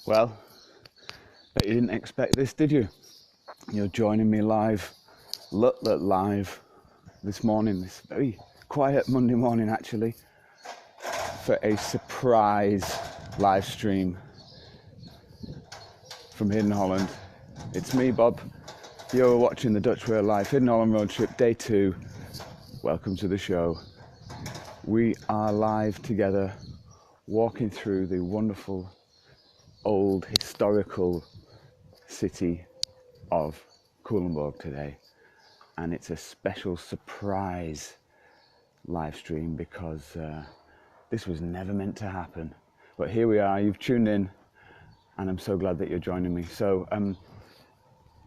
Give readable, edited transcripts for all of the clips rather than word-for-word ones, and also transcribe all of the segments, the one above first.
Well, bet you didn't expect this, did you? You're joining me live this morning, this very quiet Monday morning actually, for a surprise live stream from Hidden Holland. It's me, Bob. You're watching the Dutch Way of Life, Hidden Holland Roadtrip, day 2. Welcome to the show. We are live together, walking through the wonderful, old, historical city of Culemborg today. And it's a special surprise live stream because this was never meant to happen. But here we are, you've tuned in, and I'm so glad that you're joining me. So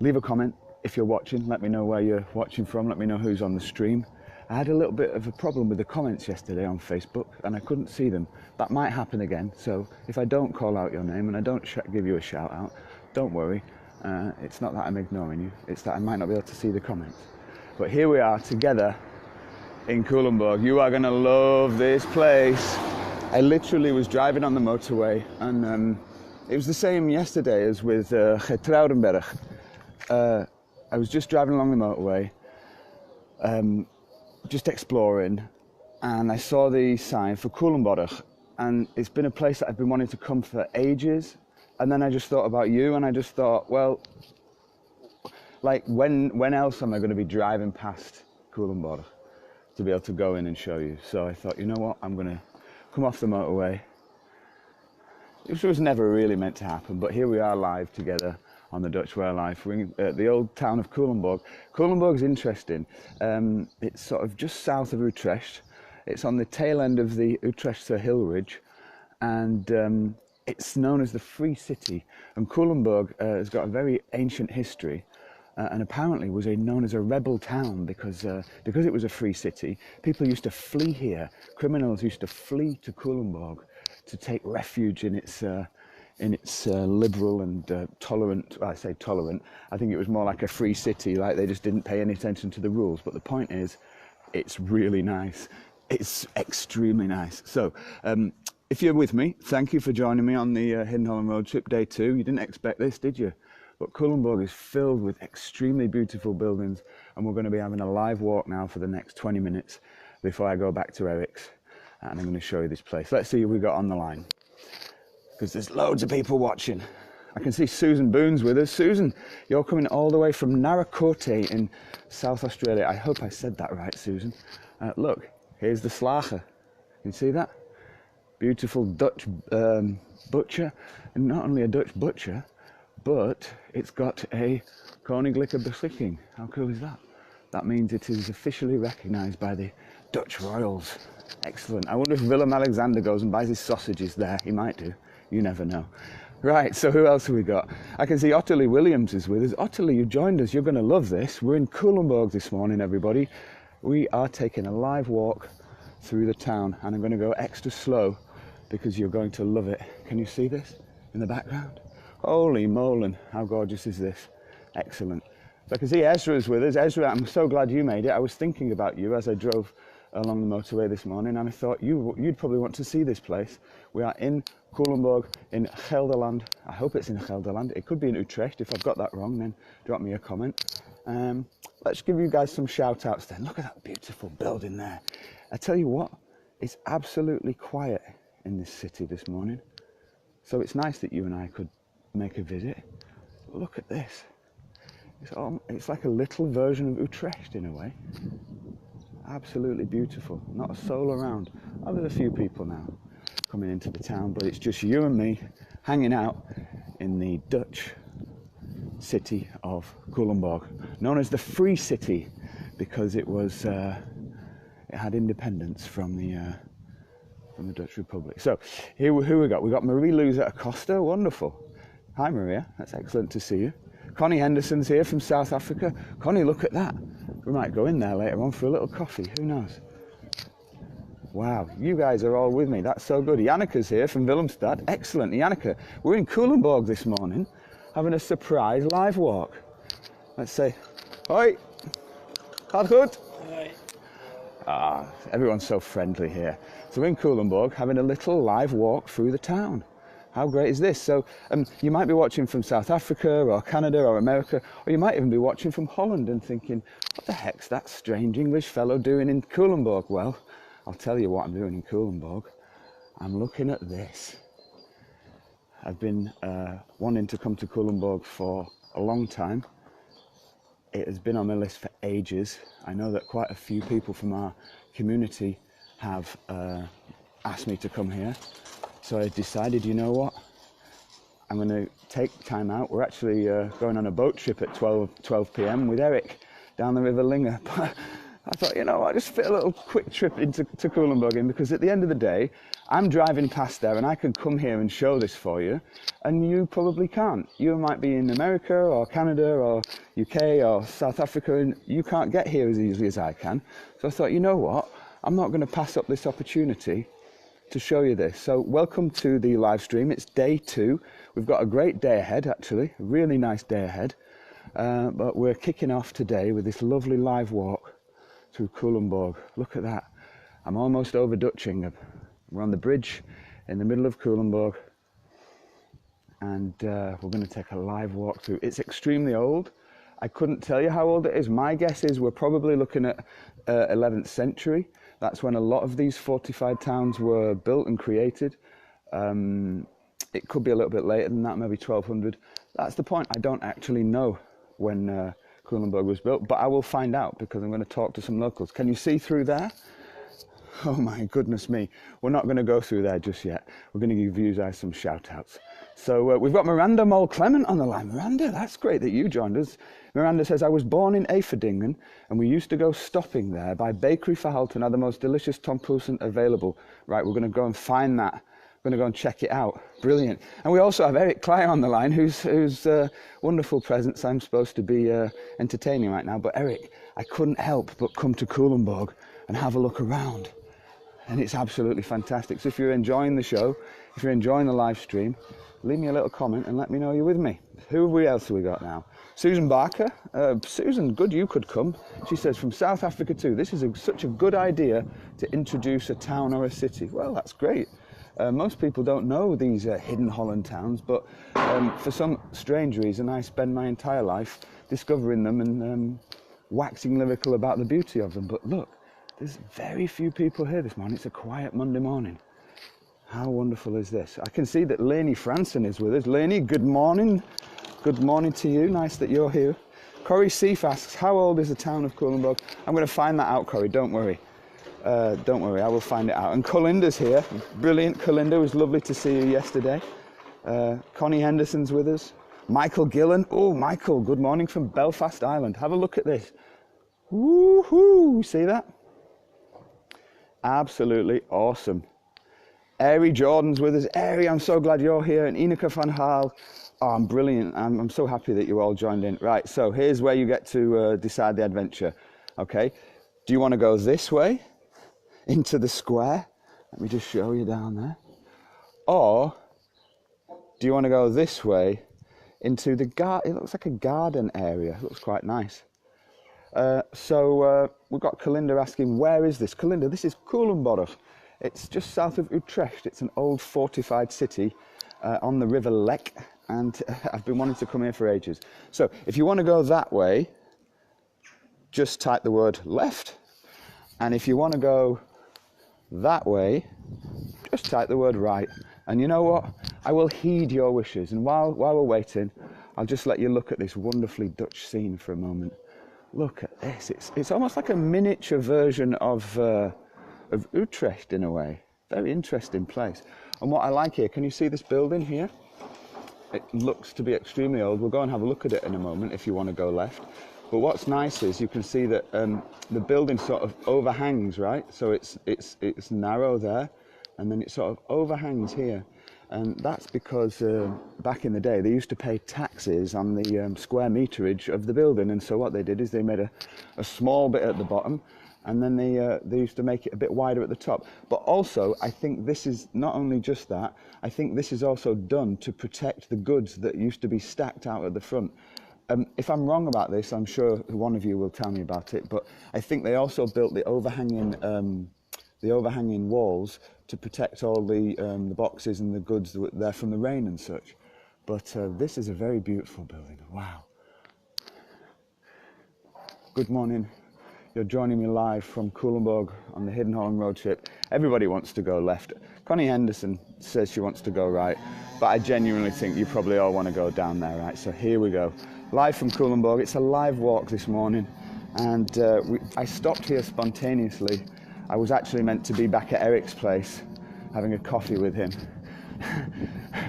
leave a comment if you're watching, let me know where you're watching from, let me know who's on the stream. I had a little bit of a problem with the comments yesterday on Facebook and I couldn't see them. That might happen again, so if I don't call out your name and I don't give you a shout out, don't worry. It's not that I'm ignoring you, it's that I might not be able to see the comments. But here we are together in Culemborg. You are going to love this place. I literally was driving on the motorway and it was the same yesterday as with Getroudenberg. I was just driving along the motorway, just exploring, and I saw the sign for Culemborg, and it's been a place that I've been wanting to come for ages. And then I just thought about you, and I just thought, well, like when else am I going to be driving past Culemborg to be able to go in and show you? So I thought, you know what, I'm going to come off the motorway. This was never really meant to happen, but here we are live together on the Dutch Way of Life. We're in the old town of Culemborg. Culemborg's interesting. It's sort of just south of Utrecht. It's on the tail end of the Utrechtse hill ridge, and it's known as the Free City. And Culemborg has got a very ancient history, and apparently was known as a rebel town because it was a free city. People used to flee here. Criminals used to flee to Culemborg to take refuge in its liberal and tolerant, well, I say tolerant, I think it was more like a free city, like they just didn't pay any attention to the rules. But the point is, it's really nice. It's extremely nice. So, if you're with me, thank you for joining me on the Hidden Holland Roadtrip, day 2. You didn't expect this, did you? But Culemborg is filled with extremely beautiful buildings, and we're going to be having a live walk now for the next 20 minutes before I go back to Eric's, and I'm going to show you this place. Let's see who we got on the line, because there's loads of people watching. I can see Susan Boone's with us. Susan, you're coming all the way from Narracoorte in South Australia. I hope I said that right, Susan. Look, here's the Slager. You see that? Beautiful Dutch butcher. And not only a Dutch butcher, but it's got a Koninklijke Beschikking. How cool is that? That means it is officially recognised by the Dutch royals. Excellent. I wonder if Willem-Alexander goes and buys his sausages there. He might do. You never know. Right, so who else have we got? I can see Ottilie Williams is with us. Ottilie, you joined us. You're going to love this. We're in Culemborg this morning, everybody. We are taking a live walk through the town, and I'm going to go extra slow because you're going to love it. Can you see this in the background? Holy moly, how gorgeous is this? Excellent. So I can see Ezra's with us. Ezra, I'm so glad you made it. I was thinking about you as I drove along the motorway this morning, and I thought you'd probably want to see this place. We are in Culemborg in Gelderland. I hope it's in Gelderland. It could be in Utrecht. If I've got that wrong, then drop me a comment. Let's give you guys some shout outs then. Look at that beautiful building there. I tell you what, it's absolutely quiet in this city this morning. So it's nice that you and I could make a visit. Look at this. It's like a little version of Utrecht in a way. Absolutely beautiful. Not a soul around. Oh, there's a few people now coming into the town, but it's just you and me hanging out in the Dutch city of Culemborg, known as the Free City because it had independence from the Dutch Republic. So here, who we got? We got Marie Louisa Acosta. Wonderful. Hi Maria, that's excellent to see you. Connie Henderson's here from South Africa. Connie, look at that. We might go in there later on for a little coffee, who knows? Wow, you guys are all with me, that's so good. Jannike's here from Willemstad, excellent. Jannike, we're in Culemborg this morning, having a surprise live walk. Let's say, hoi, gaat goed? Everyone's so friendly here. So we're in Culemborg, having a little live walk through the town. How great is this? So you might be watching from South Africa or Canada or America, or you might even be watching from Holland and thinking, what the heck's that strange English fellow doing in Culemborg? Well, I'll tell you what I'm doing in Culemborg. I'm looking at this. I've been wanting to come to Culemborg for a long time. It has been on my list for ages. I know that quite a few people from our community have asked me to come here. So I decided, you know what, I'm going to take time out. We're actually going on a boat trip at 12 p.m. with Eric down the River Linge. But I thought, you know, I'll just fit a little quick trip into Culemborg in, because at the end of the day, I'm driving past there and I can come here and show this for you, and you probably can't. You might be in America or Canada or UK or South Africa, and you can't get here as easily as I can. So I thought, you know what, I'm not going to pass up this opportunity to show you this. So welcome to the live stream. It's day 2. We've got a great day ahead, actually, a really nice day ahead. But we're kicking off today with this lovely live walk through Culemborg. Look at that. I'm almost over Dutching. We're on the bridge in the middle of Culemborg, and we're going to take a live walk through. It's extremely old. I couldn't tell you how old it is. My guess is we're probably looking at 11th century. That's when a lot of these fortified towns were built and created. It could be a little bit later than that, maybe 1200. That's the point. I don't actually know when Culemborg was built, but I will find out, because I'm going to talk to some locals. Can you see through there? Oh my goodness me. We're not going to go through there just yet. We're going to give you guys some shout outs. So we've got Miranda Mole Clement on the line. Miranda, that's great that you joined us. Miranda says, I was born in Everdingen and we used to go stopping there by Bakery Verhalten, are the most delicious tompoesen available. Right, we're going to go and find that. We're going to go and check it out. Brilliant. And we also have Eric Klein on the line, whose wonderful presence I'm supposed to be entertaining right now. But Eric, I couldn't help but come to Culemborg and have a look around. And it's absolutely fantastic. So if you're enjoying the show, if you're enjoying the live stream, leave me a little comment and let me know you're with me. Who else have we got now? Susan Barker. Susan, good you could come. She says, from South Africa too. This is such a good idea to introduce a town or a city. Well, that's great. Most people don't know these hidden Holland towns, but for some strange reason, I spend my entire life discovering them and waxing lyrical about the beauty of them. But look, there's very few people here this morning. It's a quiet Monday morning. How wonderful is this? I can see that Lainey Franson is with us. Lainey, good morning. Good morning to you. Nice that you're here. Corrie Seif asks, how old is the town of Culemborg? I'm going to find that out, Corrie. Don't worry. Don't worry, I will find it out. And Colinda's here. Brilliant. Colinda, it was lovely to see you yesterday. Connie Henderson's with us. Michael Gillen. Oh, Michael, good morning from Belfast, Ireland. Have a look at this. Woohoo! See that? Absolutely awesome. Airy Jordan's with us. Airy, I'm so glad you're here. And Ineke van Haal. Oh, I'm brilliant. I'm so happy that you all joined in. Right, so here's where you get to decide the adventure. Okay, do you want to go this way into the square? Let me just show you down there. Or do you want to go this way into the garden? It looks like a garden area. It looks quite nice. So we've got Colinda asking, where is this? Colinda, this is Culemborg. It's just south of Utrecht. It's an old fortified city on the River Lek, and I've been wanting to come here for ages. So if you want to go that way, just type the word left. And if you want to go that way, just type the word right. And you know what? I will heed your wishes. And while we're waiting, I'll just let you look at this wonderfully Dutch scene for a moment. Look at this. It's almost like a miniature version of Utrecht in a way. Very interesting place. And what I like here, can you see this building here? It looks to be extremely old. We'll go and have a look at it in a moment if you want to go left. But what's nice is you can see that the building sort of overhangs, right? So it's narrow there, and then it sort of overhangs here. And that's because back in the day they used to pay taxes on the square meterage of the building. And so what they did is they made a small bit at the bottom, and then they used to make it a bit wider at the top. But also, I think this is not only just that, I think this is also done to protect the goods that used to be stacked out at the front. If I'm wrong about this, I'm sure one of you will tell me about it, but I think they also built the overhanging the overhanging walls to protect all the boxes and the goods that were there from the rain and such. But this is a very beautiful building. Wow. Good morning. You're joining me live from Culemborg on the Hidden Holland Roadtrip. Everybody wants to go left. Connie Henderson says she wants to go right, but I genuinely think you probably all want to go down there, right? So here we go. Live from Culemborg. It's a live walk this morning, and I stopped here spontaneously. I was actually meant to be back at Eric's place having a coffee with him,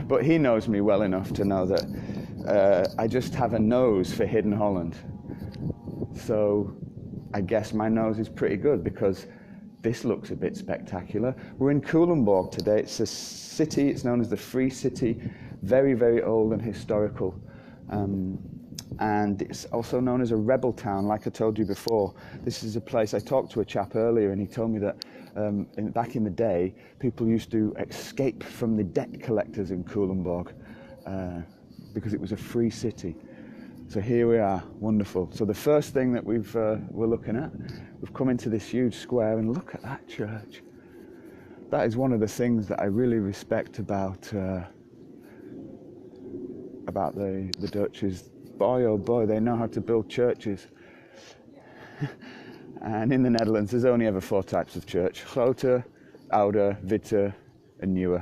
but he knows me well enough to know that I just have a nose for Hidden Holland. So I guess my nose is pretty good because this looks a bit spectacular. We're in Culemborg today. It's a city, it's known as the Free City, very, very old and historical. And it's also known as a rebel town, like I told you before. This is a place, I talked to a chap earlier and he told me that back in the day, people used to escape from the debt collectors in Culemborg because it was a free city. So here we are, wonderful. So the first thing that we're looking at, we've come into this huge square and look at that church. That is one of the things that I really respect about the Dutch is, boy oh boy, they know how to build churches. And in the Netherlands, there's only ever 4 types of church: grote, oude, witte, and nieuwe.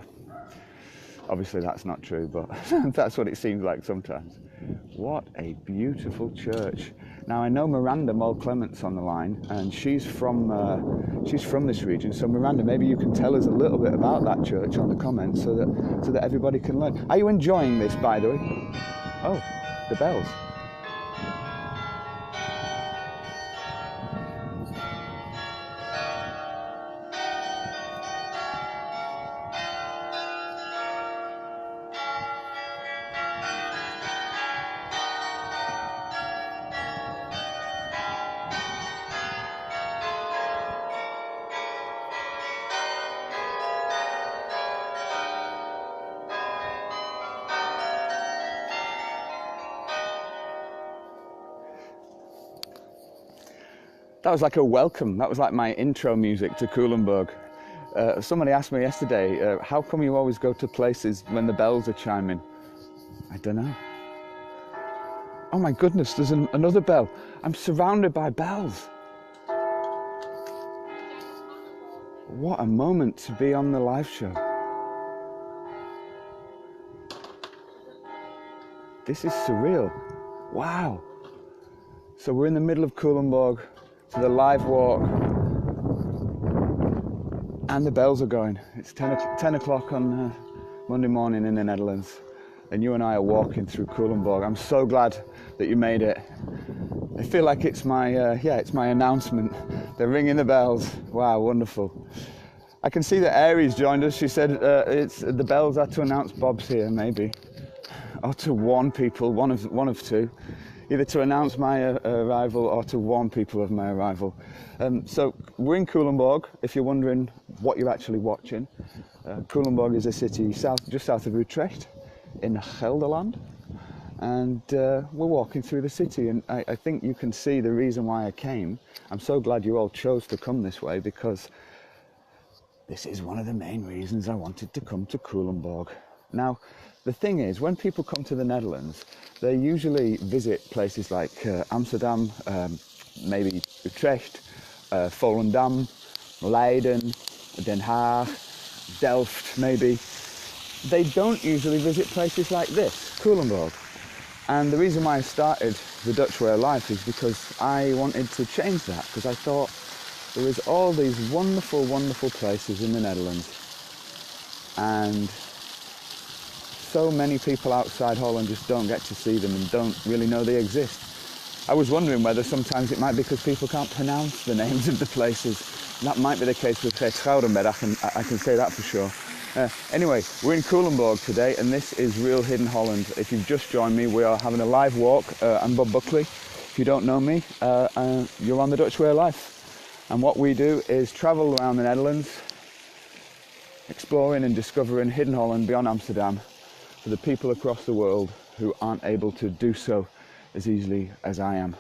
Obviously that's not true, but that's what it seems like sometimes. What a beautiful church. Now I know Miranda Mol-Clement's on the line, and she's from this region. So Miranda, maybe you can tell us a little bit about that church on the comments so that everybody can learn. Are you enjoying this, by the way? Oh, the bells. That was like a welcome. That was like my intro music to Culemborg. Somebody asked me yesterday, how come you always go to places when the bells are chiming? I don't know. Oh my goodness, there's another bell. I'm surrounded by bells. What a moment to be on the live show. This is surreal. Wow. So we're in the middle of Culemborg. To the live walk, and the bells are going. It's 10 o'clock on Monday morning in the Netherlands, and you and I are walking through Culemborg. I'm so glad that you made it. I feel like it's my it's my announcement. They're ringing the bells. Wow, wonderful. I can see that Aries joined us. She said the bells are to announce Bob's here, maybe, or to warn people. One of two. Either to announce my arrival or to warn people of my arrival. So we're in Culemborg, if you're wondering what you're actually watching. Culemborg is a city just south of Utrecht in Gelderland. And we're walking through the city, and I think you can see the reason why I came. I'm so glad you all chose to come this way, because this is one of the main reasons I wanted to come to Culemborg. Now, the thing is, when people come to the Netherlands, they usually visit places like Amsterdam, maybe Utrecht, Volendam, Leiden, Den Haag, Delft maybe. They don't usually visit places like this, Culemborg. And the reason why I started the Dutch Way of Life is because I wanted to change that, because I thought there was all these wonderful, wonderful places in the Netherlands. And so many people outside Holland just don't get to see them and don't really know they exist. I was wondering whether sometimes it might be because people can't pronounce the names of the places. And that might be the case with Schouderberg, I can say that for sure. Anyway, we're in Culemborg today, and this is real Hidden Holland. If you've just joined me, we are having a live walk. I'm Bob Buckley. If you don't know me, you're on the Dutch Way of Life. And what we do is travel around the Netherlands, exploring and discovering Hidden Holland beyond Amsterdam, for the people across the world who aren't able to do so as easily as I am.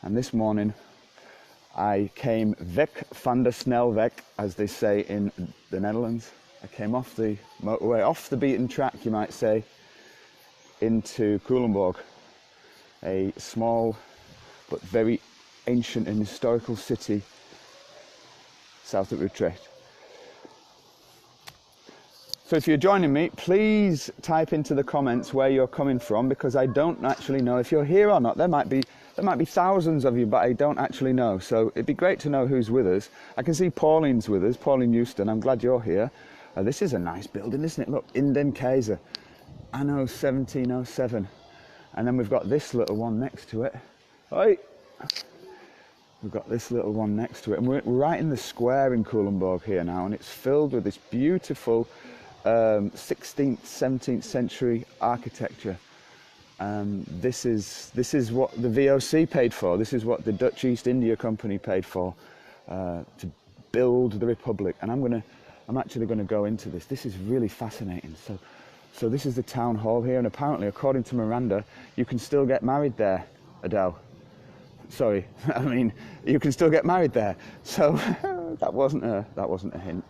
And this morning, I came weg van de snelweg, as they say in the Netherlands. I came off the motorway, off the beaten track, you might say, into Culemborg, a small but very ancient and historical city south of Utrecht. So if you're joining me, please type into the comments where you're coming from, because I don't actually know if you're here or not. There might be thousands of you, but I don't actually know. So it'd be great to know who's with us. I can see Pauline's with us, Pauline Houston. I'm glad you're here. This is a nice building, isn't it? Look, Hidden Kaiser, anno 1707. And then we've got this little one next to it. Oi! We've got this little one next to it. And we're right in the square in Culemborg here now, and it's filled with this beautiful 16th, 17th century architecture. This is what the VOC paid for. This is what the Dutch East India Company paid for to build the Republic. And I'm actually going to go into this. This is really fascinating. So this is the town hall here, and apparently, according to Miranda, you can still get married there, Adele. Sorry, I mean, you can still get married there. So that wasn't a hint.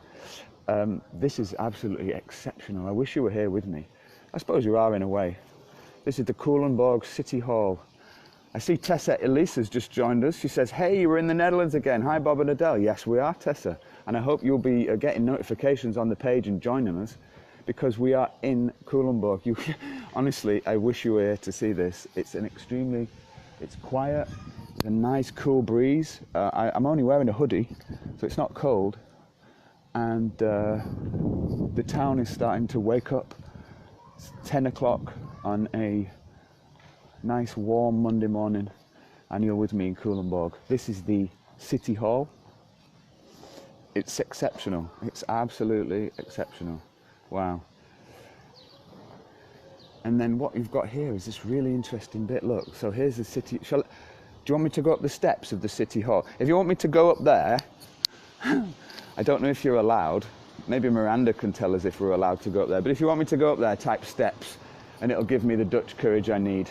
This is absolutely exceptional. I wish you were here with me. I suppose you are in a way. This is the Culemborg City Hall. I see Tessa Elise has just joined us. She says, hey, we're in the Netherlands again. Hi, Bob and Adele. Yes, we are, Tessa. And I hope you'll be getting notifications on the page and joining us, because we are in Culemborg. Honestly, I wish you were here to see this. It's quiet. There's a nice cool breeze. I'm only wearing a hoodie, so it's not cold. And the town is starting to wake up. It's 10 o'clock on a nice warm Monday morning, and you're with me in Culemborg. This is the City Hall. It's exceptional. It's absolutely exceptional. Wow. And then what you've got here is this really interesting bit. Look, so here's the city. Do you want me to go up the steps of the City Hall? If you want me to go up there, I don't know if you're allowed. Maybe Miranda can tell us if we're allowed to go up there. But if you want me to go up there, type steps, and it'll give me the Dutch courage I need.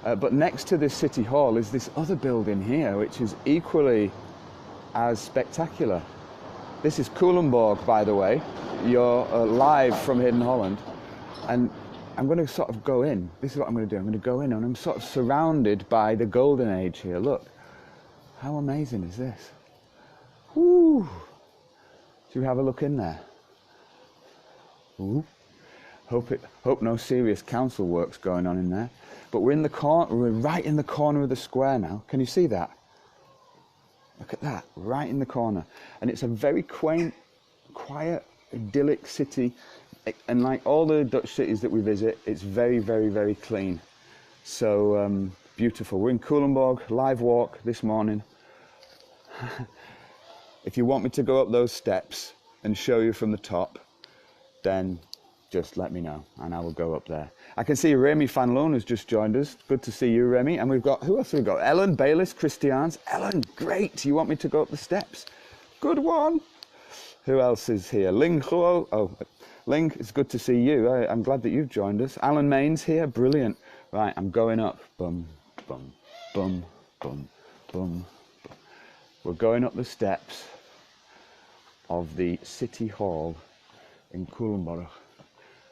But next to this City Hall is this other building here, which is equally as spectacular. This is Culemborg, by the way. You're live from Hidden Holland. And I'm going to sort of go in. This is what I'm going to do. I'm going to go in, and I'm sort of surrounded by the golden age here. Look, how amazing is this? Woo! Should we have a look in there? Ooh. Hope no serious council work's going on in there. But we're in the corner. We're right in the corner of the square now. Can you see that? Look at that, right in the corner. And it's a very quaint, quiet, idyllic city. And like all the Dutch cities that we visit, it's very, very, very clean. So beautiful. We're in Culemborg, live walk this morning. If you want me to go up those steps and show you from the top, then just let me know and I will go up there. I can see Remy van Loon has just joined us. Good to see you, Remy. And we've got, who else have we got? Ellen Baylis Christians. Ellen, great. You want me to go up the steps? Good one. Who else is here? Ling Huo. Oh, Ling, it's good to see you. I'm glad that you've joined us. Alan Main's here. Brilliant. Right, I'm going up. Bum, bum, bum, bum, bum. We're going up the steps of the City Hall in Culemborg,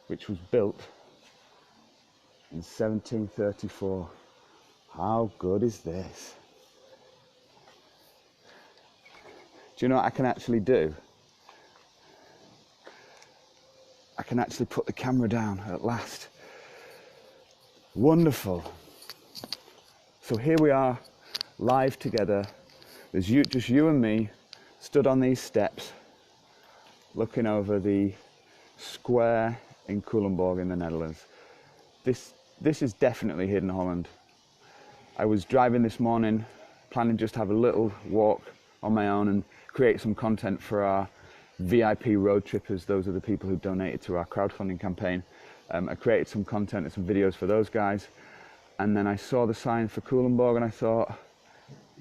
which was built in 1734. How good is this? Do you know what I can actually do? I can actually put the camera down at last. Wonderful. So here we are, live together. There's just you and me, stood on these steps, looking over the square in Culemborg in the Netherlands. This is definitely Hidden Holland. I was driving this morning, planning just to have a little walk on my own and create some content for our VIP road trippers. Those are the people who donated to our crowdfunding campaign. I created some content and some videos for those guys. And then I saw the sign for Culemborg and I thought,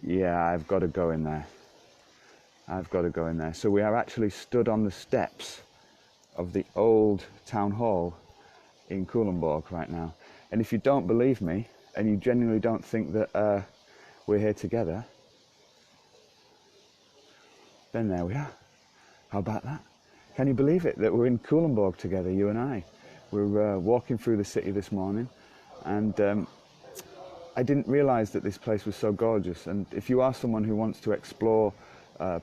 yeah, I've got to go in there. I've got to go in there. So we are actually stood on the steps of the old town hall in Culemborg right now. And if you don't believe me, and you genuinely don't think that we're here together, then there we are. How about that? Can you believe it that we're in Culemborg together, you and I? We're walking through the city this morning, and I didn't realise that this place was so gorgeous. And if you are someone who wants to explore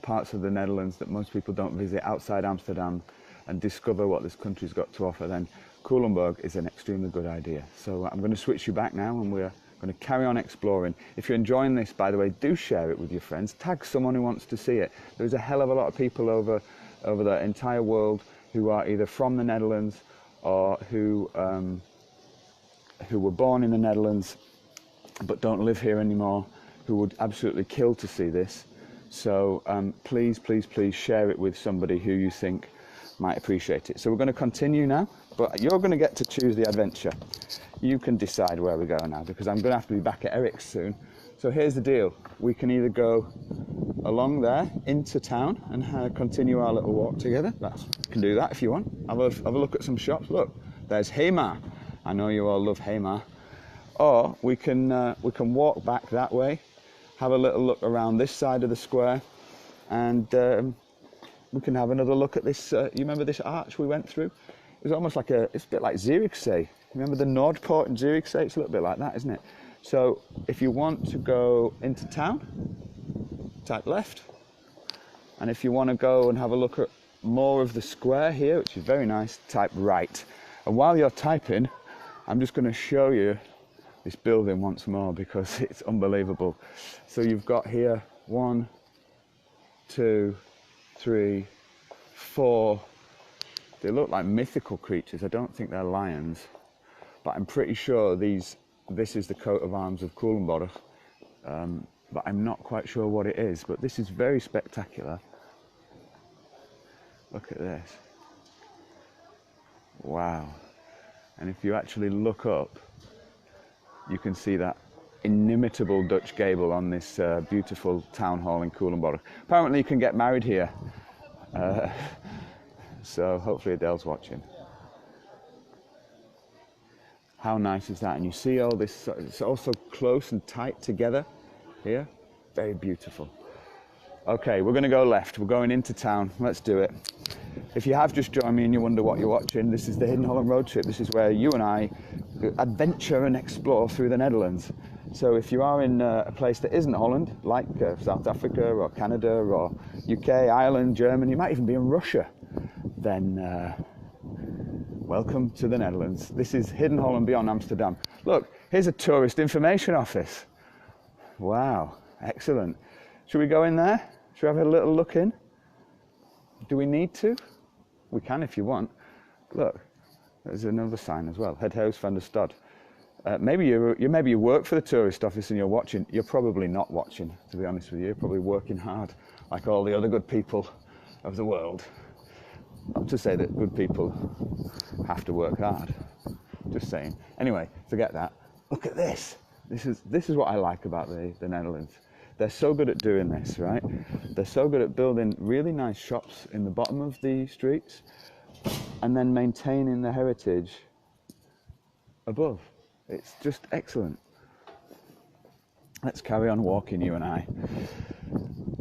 parts of the Netherlands that most people don't visit outside Amsterdam and discover what this country's got to offer, then Culemborg is an extremely good idea. So I'm going to switch you back now, and we're going to carry on exploring. If you're enjoying this, by the way, do share it with your friends. Tag someone who wants to see it. There's a hell of a lot of people over the entire world who are either from the Netherlands or who were born in the Netherlands but don't live here anymore, who would absolutely kill to see this. So please, please, please share it with somebody who you think might appreciate it. So we're going to continue now, but you're going to get to choose the adventure. You can decide where we go now, because I'm going to have to be back at Eric's soon. So here's the deal. We can either go along there into town and continue our little walk together. You can do that if you want. Have a look at some shops. Look, there's Heima. I know you all love Heima. Or we can walk back that way, have a little look around this side of the square, and we can have another look at this. You remember this arch we went through? It was almost like it's a bit like Zierikzee. Remember the Noordpoort in Zierikzee? It's a little bit like that, isn't it? So if you want to go into town, type left. And if you want to go and have a look at more of the square here, which is very nice, type right. And while you're typing, I'm just going to show you this building once more, because it's unbelievable. So you've got here 1, 2, 3, 4. They look like mythical creatures. I don't think they're lions, but I'm pretty sure this is the coat of arms of Culemborg, but I'm not quite sure what it is. But this is very spectacular. Look at this. Wow. And if you actually look up, you can see that inimitable Dutch gable on this beautiful town hall in Culemborg. Apparently you can get married here. So hopefully Adele's watching. How nice is that? And you see all this, it's all so close and tight together here. Very beautiful. Okay, we're going to go left. We're going into town. Let's do it. If you have just joined me and you wonder what you're watching, this is the Hidden Holland Roadtrip. This is where you and I adventure and explore through the Netherlands. So if you are in a place that isn't Holland, like South Africa or Canada or UK, Ireland, Germany, you might even be in Russia, then welcome to the Netherlands. This is Hidden Holland beyond Amsterdam. Look, here's a tourist information office. Wow, excellent. Should we go in there? Should we have a little look in? Do we need to? We can if you want. Look, there's another sign as well. Het Huis van de Stad. Maybe you work for the tourist office and you're watching. You're probably not watching, to be honest with you. You're probably working hard, like all the other good people of the world. Not to say that good people have to work hard. Just saying. Anyway, forget that. Look at this. This is what I like about the Netherlands. They're so good at doing this, right? They're so good at building really nice shops in the bottom of the streets and then maintaining the heritage above. It's just excellent. Let's carry on walking, you and I.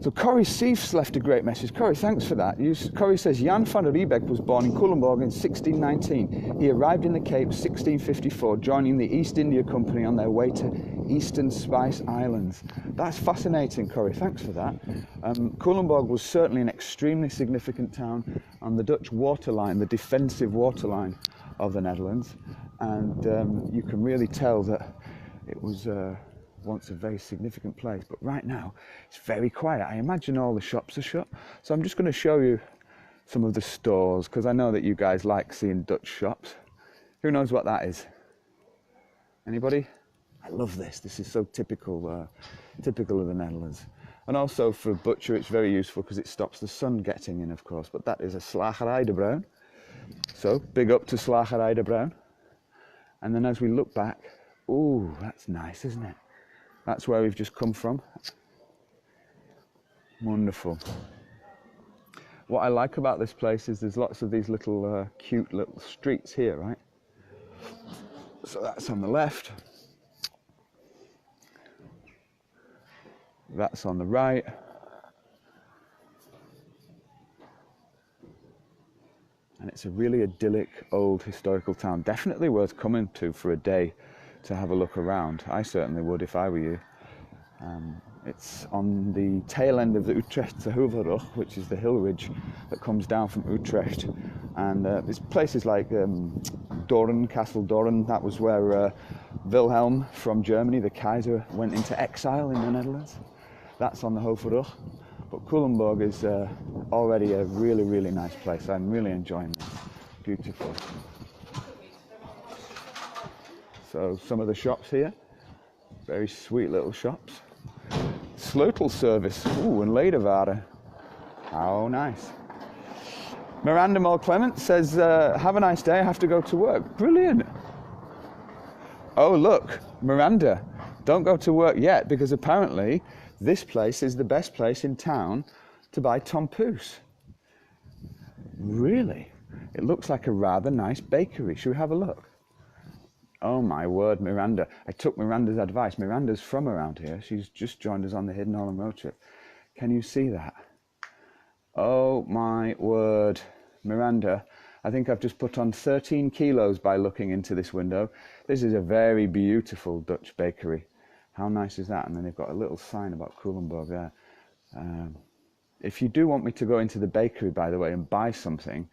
So Corrie Seifs left a great message. Corrie, thanks for that. Corrie says, Jan van der Riebeeck was born in Culemborg in 1619. He arrived in the Cape 1654, joining the East India Company on their way to Eastern Spice Islands. That's fascinating, Corrie. Thanks for that. Culemborg was certainly an extremely significant town on the Dutch waterline, the defensive waterline of the Netherlands. And you can really tell that it was once a very significant place, but right now it's very quiet. I imagine all the shops are shut, so I'm just going to show you some of the stores, because I know that you guys like seeing Dutch shops. Who knows what that is? Anybody? I love this. This is so typical of the Netherlands. And also for a butcher it's very useful because it stops the sun getting in, of course. But that is a Slagerij de Bruin. So big up to Slagerij de Bruin. And then as we look back, ooh, that's nice, isn't it? That's where we've just come from. Wonderful. What I like about this place is there's lots of these little cute little streets here, right? So that's on the left. That's on the right. And it's a really idyllic, old, historical town. Definitely worth coming to for a day to have a look around. I certainly would if I were you. It's on the tail end of the Utrechtse Heuvelrug, which is the hill ridge that comes down from Utrecht. And there's places like Doorn, Castle Doorn. That was where Wilhelm from Germany, the Kaiser, went into exile in the Netherlands. That's on the Heuvelrug. But Culemborg is already a really, really nice place. I'm really enjoying this. Beautiful. So some of the shops here, very sweet little shops. Sleutelservice, ooh, and Lederwaren. How nice. Miranda Mole Clement says, have a nice day, I have to go to work. Brilliant. Oh look, Miranda, don't go to work yet, because apparently this place is the best place in town to buy tompoes. Really? It looks like a rather nice bakery. Should we have a look? Oh my word, Miranda. I took Miranda's advice. Miranda's from around here. She's just joined us on the Hidden Holland Roadtrip. Can you see that? Oh my word. Miranda, I think I've just put on 13 kilos by looking into this window. This is a very beautiful Dutch bakery. How nice is that? And then they've got a little sign about Culemborg there. If you do want me to go into the bakery, by the way, and buy something,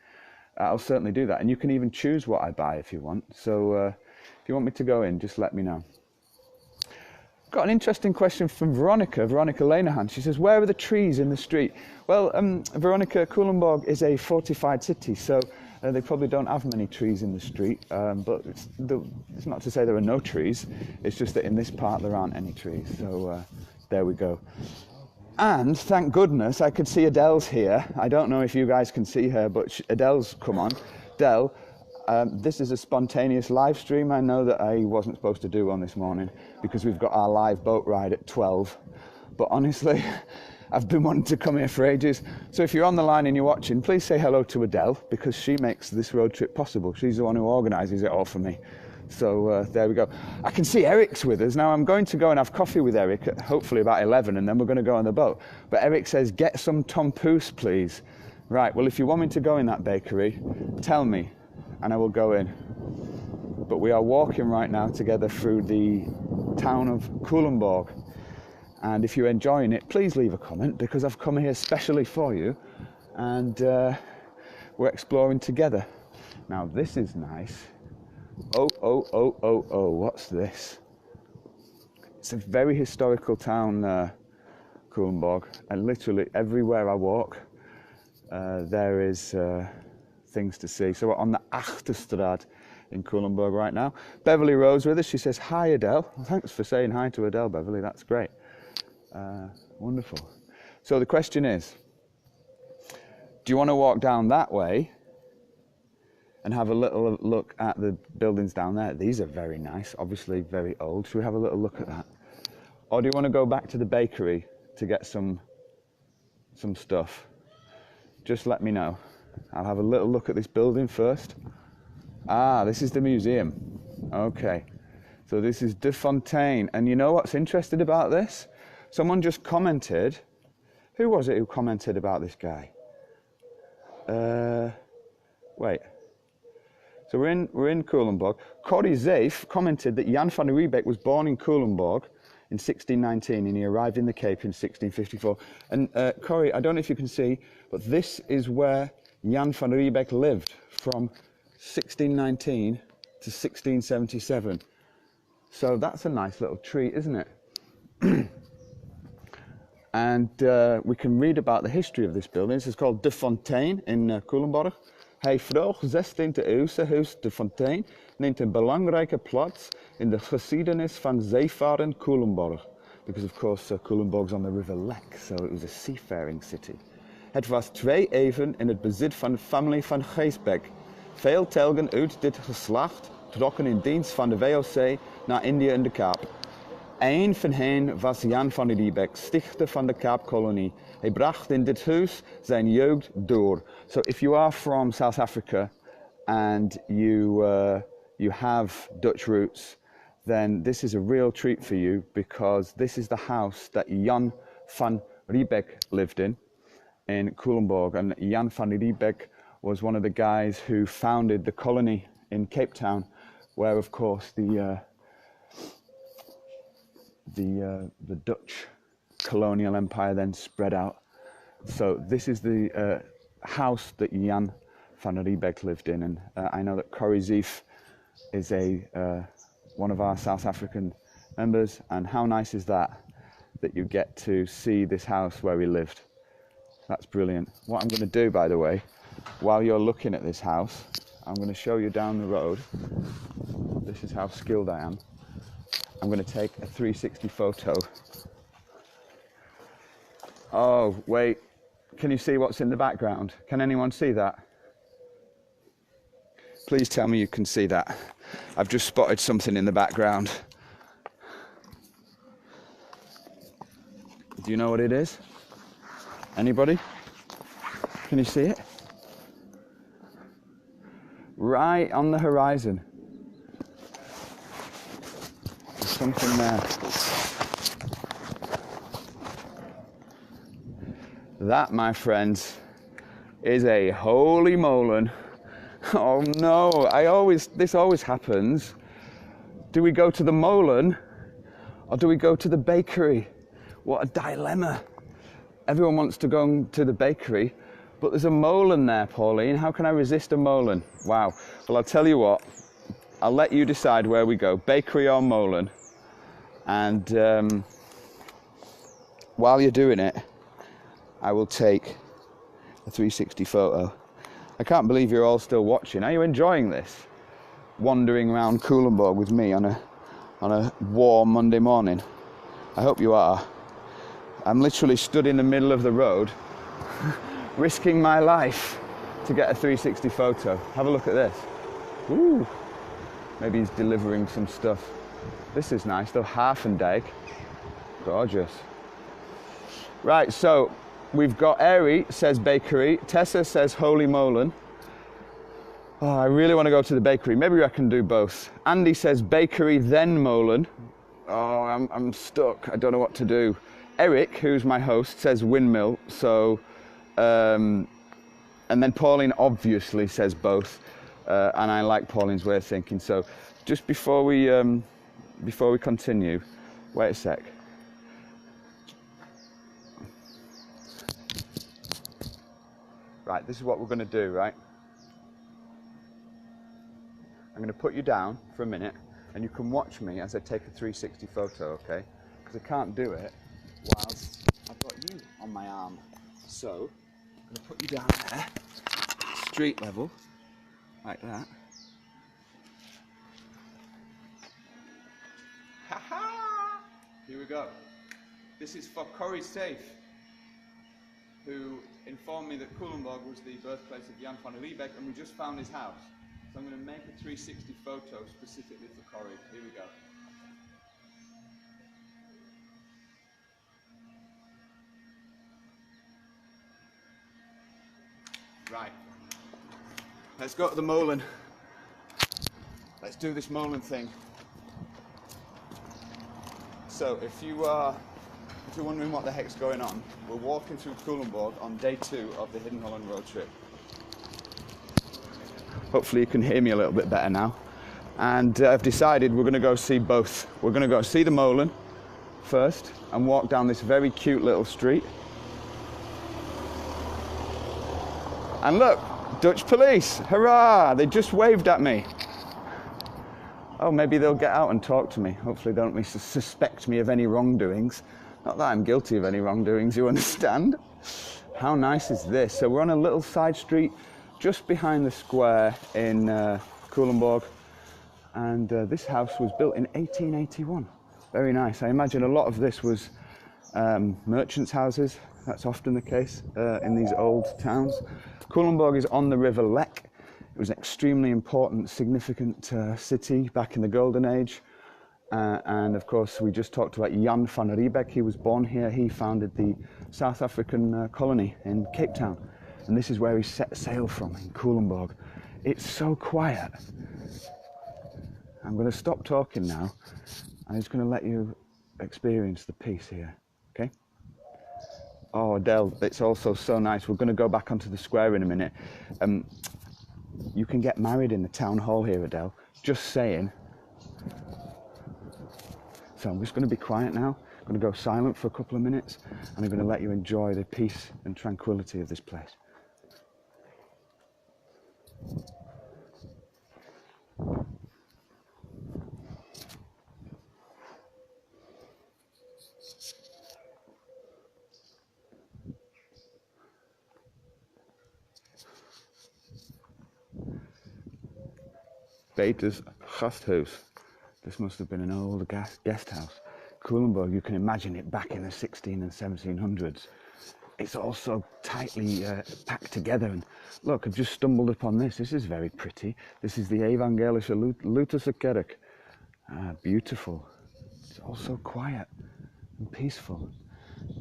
I'll certainly do that. And you can even choose what I buy if you want. So if you want me to go in, just let me know. Got an interesting question from Veronica Lenahan. She says, where are the trees in the street? Well, Veronica, Culemborg is a fortified city, so they probably don't have many trees in the street, but it's not to say there are no trees, it's just that in this part there aren't any trees, so there we go. And thank goodness I could see Adele's here. I don't know if you guys can see her, but Adele's come on. Adele, this is a spontaneous live stream I know that I wasn't supposed to do on this morning because we've got our live boat ride at 12. But honestly, I've been wanting to come here for ages. So if you're on the line and you're watching, please say hello to Adele because she makes this road trip possible. She's the one who organises it all for me. So there we go. I can see Eric's with us. Now I'm going to go and have coffee with Eric at hopefully about 11 and then we're going to go on the boat. But Eric says, get some tompoes, please. Right, well, if you want me to go in that bakery, tell me and I will go in. But we are walking right now together through the town of Culemborg. And if you're enjoying it, please leave a comment because I've come here specially for you and we're exploring together. Now this is nice. Oh, what's this? It's a very historical town, Culemborg, and literally everywhere I walk, there is things to see. So we're on the Achterstraat in Culemborg right now. Beverly Rose with us, she says, hi Adele. Well, thanks for saying hi to Adele, Beverly, that's great. Wonderful. So the question is, do you want to walk down that way and have a little look at the buildings down there? These are very nice, obviously very old. Should we have a little look at that? Or do you want to go back to the bakery to get some stuff? Just let me know. I'll have a little look at this building first. Ah, this is the museum. Okay, so this is De Fontaine. And you know what's interesting about this? Someone just commented. Who was it who commented about this guy? Wait. So we're in Culemborg. Corrie Zeef commented that Jan van Riebeeck was born in Culemborg in 1619 and he arrived in the Cape in 1654. And Corrie, I don't know if you can see, but this is where Jan van Riebeeck lived from 1619 to 1677. So that's a nice little treat, isn't it? And we can read about the history of this building. This is called De Fontaine in Culemborg. Hij vroeg 16e eeuwse huis De Fontaine neemt een belangrijke plaats in de geschiedenis van zeevaren Culemborg. Because of course Culemborg's on the River Lek, so it was a seafaring city. Het was 2 eeuwen in het bezit van de familie van Gijsbeek. Veel telgen uit dit geslacht trokken in dienst van de WOC naar Indië en de Kaap. Een van hen was Jan van Riebeeck, stichter van de Kaapkolonie. Hij bracht in dit huis zijn jeugd door. So if you are from South Africa and you have Dutch roots, then this is a real treat for you because this is the house that Jan van Riebeeck lived in Culemborg. And Jan van Riebeeck was one of the guys who founded the colony in Cape Town, where of course the Dutch colonial empire then spread out. So this is the house that Jan van Riebeeck lived in, and I know that Corrie Zief is one of our South African members, and how nice is that you get to see this house where we lived. That's brilliant. What I'm going to do, by the way, while you're looking at this house, I'm going to show you down the road. This is how skilled I am. I'm going to take a 360 photo. Oh, wait. Can you see what's in the background? Can anyone see that? Please tell me you can see that. I've just spotted something in the background. Do you know what it is? Anybody? Can you see it? Right on the horizon. There's something there. That, my friends, is a holy molen. Oh no, this always happens. Do we go to the molen or do we go to the bakery? What a dilemma. Everyone wants to go to the bakery, but there's a molen there, Pauline. How can I resist a molen? Wow. Well, I'll tell you what. I'll let you decide where we go, bakery or molen. And while you're doing it, I will take a 360 photo. I can't believe you're all still watching. Are you enjoying this? Wandering around Culemborg with me on a warm Monday morning. I hope you are. I'm literally stood in the middle of the road, risking my life to get a 360 photo. Have a look at this. Ooh. Maybe he's delivering some stuff. This is nice though, Halfendijk. Gorgeous. Right, so we've got Eri says bakery, Tessa says holy molen. Oh, I really want to go to the bakery. Maybe I can do both. Andy says bakery then molen. Oh, I'm stuck. I don't know what to do. Eric, who's my host, says windmill. So, and then Pauline obviously says both, and I like Pauline's way of thinking. So, just before we continue, wait a sec. Right, this is what we're going to do, right? I'm going to put you down for a minute, and you can watch me as I take a 360 photo, okay? Because I can't do it whilst I've got you on my arm. So, I'm going to put you down there, street level, like that. Ha-ha! Here we go. This is for Corrie Zief, who informed me that Culemborg was the birthplace of Jan van Riebeeck, and we just found his house. So I'm going to make a 360 photo specifically for Corrie. Here we go. Right. Let's go to the molen. Let's do this molen thing. So if you're wondering what the heck's going on, we're walking through Culemborg on day 2 of the Hidden Holland Roadtrip. Hopefully you can hear me a little bit better now. And I've decided we're going to go see both. We're going to go see the molen first and walk down this very cute little street. And look, Dutch police, hurrah! They just waved at me. Oh, maybe they'll get out and talk to me. Hopefully they don't suspect me of any wrongdoings. Not that I'm guilty of any wrongdoings, you understand? How nice is this? So we're on a little side street just behind the square in Culemborg. And this house was built in 1881. Very nice. I imagine a lot of this was merchants' houses. That's often the case in these old towns. Culemborg is on the River Lek. It was an extremely important, significant city back in the Golden Age. And of course, we just talked about Jan van Riebeeck. He was born here. He founded the South African colony in Cape Town. And this is where he set sail from, in Culemborg. It's so quiet. I'm going to stop talking now. I'm just going to let you experience the peace here, okay? Oh, Adele, it's also so nice. We're going to go back onto the square in a minute. You can get married in the town hall here, Adele. Just saying. So I'm just going to be quiet now. I'm going to go silent for a couple of minutes, and I'm going to let you enjoy the peace and tranquility of this place. Peter's Gasthuis. This must have been an old guest house. Culemborg, you can imagine it back in the 16 and 1700s. It's all so tightly packed together. And look, I've just stumbled upon this. This is very pretty. This is the Evangelische Lutherse Kerk. Beautiful. It's all so quiet and peaceful.